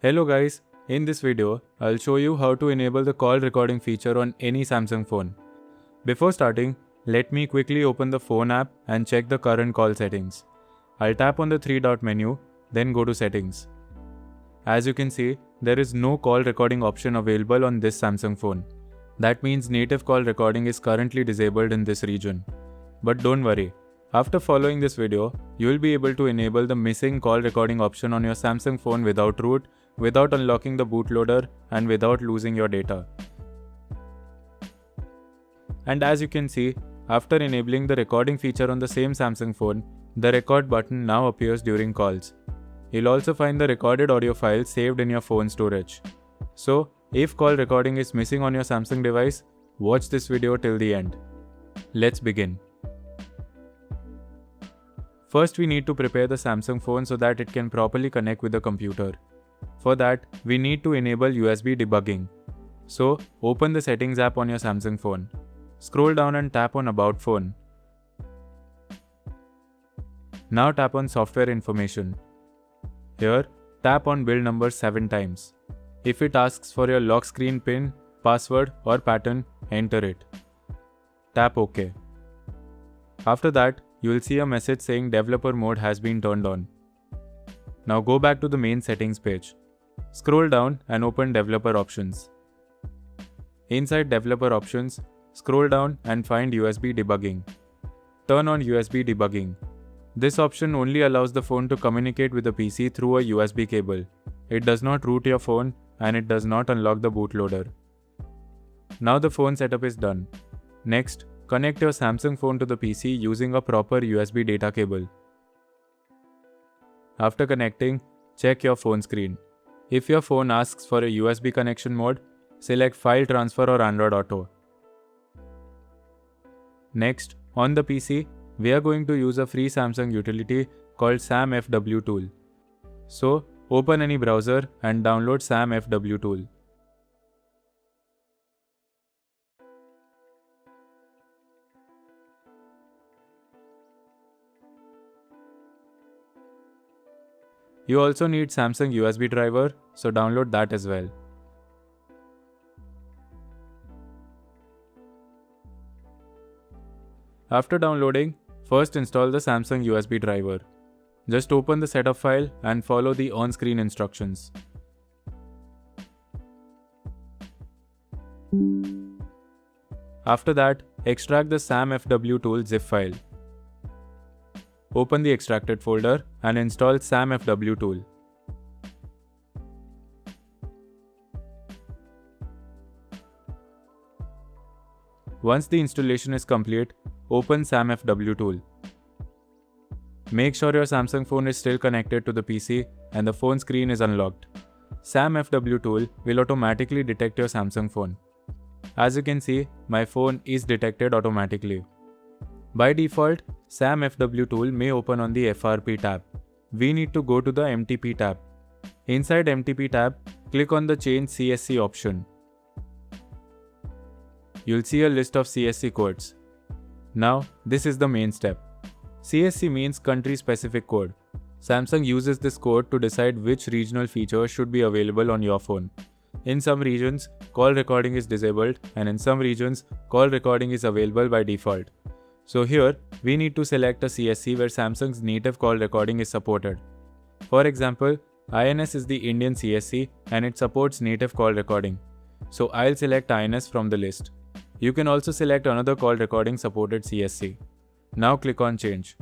Hello guys, in this video, I'll show you how to enable the call recording feature on any Samsung phone. Before starting, let me quickly open the phone app and check the current call settings. I'll tap on the three-dot menu, then go to settings. As you can see, there is no call recording option available on this Samsung phone. That means native call recording is currently disabled in this region. But don't worry, after following this video, you will be able to enable the missing call recording option on your Samsung phone without root, without unlocking the bootloader, and without losing your data. And as you can see, after enabling the recording feature on the same Samsung phone, the record button now appears during calls. You'll also find the recorded audio file saved in your phone storage. So, if call recording is missing on your Samsung device, watch this video till the end. Let's begin. First, we need to prepare the Samsung phone so that it can properly connect with the computer. For that, we need to enable USB debugging. So, open the Settings app on your Samsung phone. Scroll down and tap on About Phone. Now tap on Software Information. Here, tap on build number 7 times. If it asks for your lock screen PIN, password or pattern, enter it. Tap OK. After that, you will see a message saying developer mode has been turned on. Now go back to the main settings page. Scroll down and open developer options. Inside developer options, scroll down and find USB debugging. Turn on USB debugging. This option only allows the phone to communicate with the PC through a USB cable. It does not root your phone and it does not unlock the bootloader. Now the phone setup is done. Next, connect your Samsung phone to the PC using a proper USB data cable. After connecting, check your phone screen. If your phone asks for a USB connection mode, select File Transfer or Android Auto. Next, on the PC, we are going to use a free Samsung utility called SamFW tool. So, open any browser and download SamFW tool. You also need Samsung USB driver, so download that as well. After downloading, first install the Samsung USB driver. Just open the setup file and follow the on-screen instructions. After that, extract the SamFW tool zip file. Open the extracted folder and install SamFW tool. Once the installation is complete, open SamFW tool. Make sure your Samsung phone is still connected to the PC and the phone screen is unlocked. SamFW tool will automatically detect your Samsung phone. As you can see, my phone is detected automatically. By default, SamFW tool may open on the FRP tab. We need to go to the MTP tab. Inside MTP tab, click on the Change CSC option. You'll see a list of CSC codes. Now, this is the main step. CSC means country specific code. Samsung uses this code to decide which regional features should be available on your phone. In some regions, call recording is disabled, and in some regions, call recording is available by default. So here, we need to select a CSC where Samsung's native call recording is supported. For example, INS is the Indian CSC and it supports native call recording. So I'll select INS from the list. You can also select another call recording supported CSC. Now click on Change.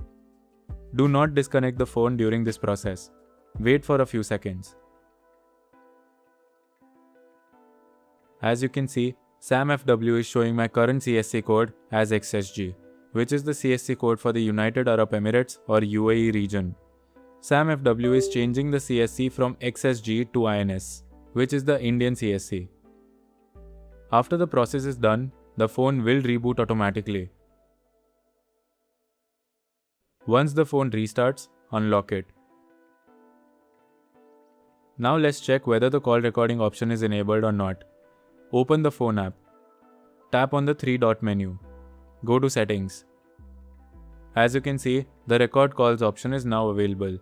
Do not disconnect the phone during this process. Wait for a few seconds. As you can see, SamFW is showing my current CSC code as XSG, which is the CSC code for the United Arab Emirates or UAE region. SamFW is changing the CSC from XSG to INS, which is the Indian CSC. After the process is done, the phone will reboot automatically. Once the phone restarts, unlock it. Now let's check whether the call recording option is enabled or not. Open the phone app. Tap on the three-dot menu. Go to Settings. As you can see, the Record Calls option is now available.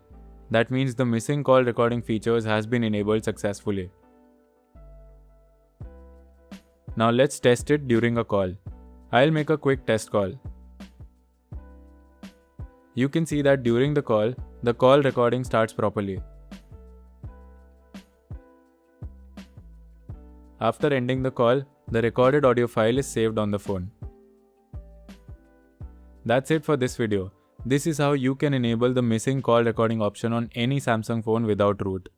That means the missing call recording features has been enabled successfully. Now let's test it during a call. I'll make a quick test call. You can see that during the call recording starts properly. After ending the call, the recorded audio file is saved on the phone. That's it for this video. This is how you can enable the missing call recording option on any Samsung phone without root.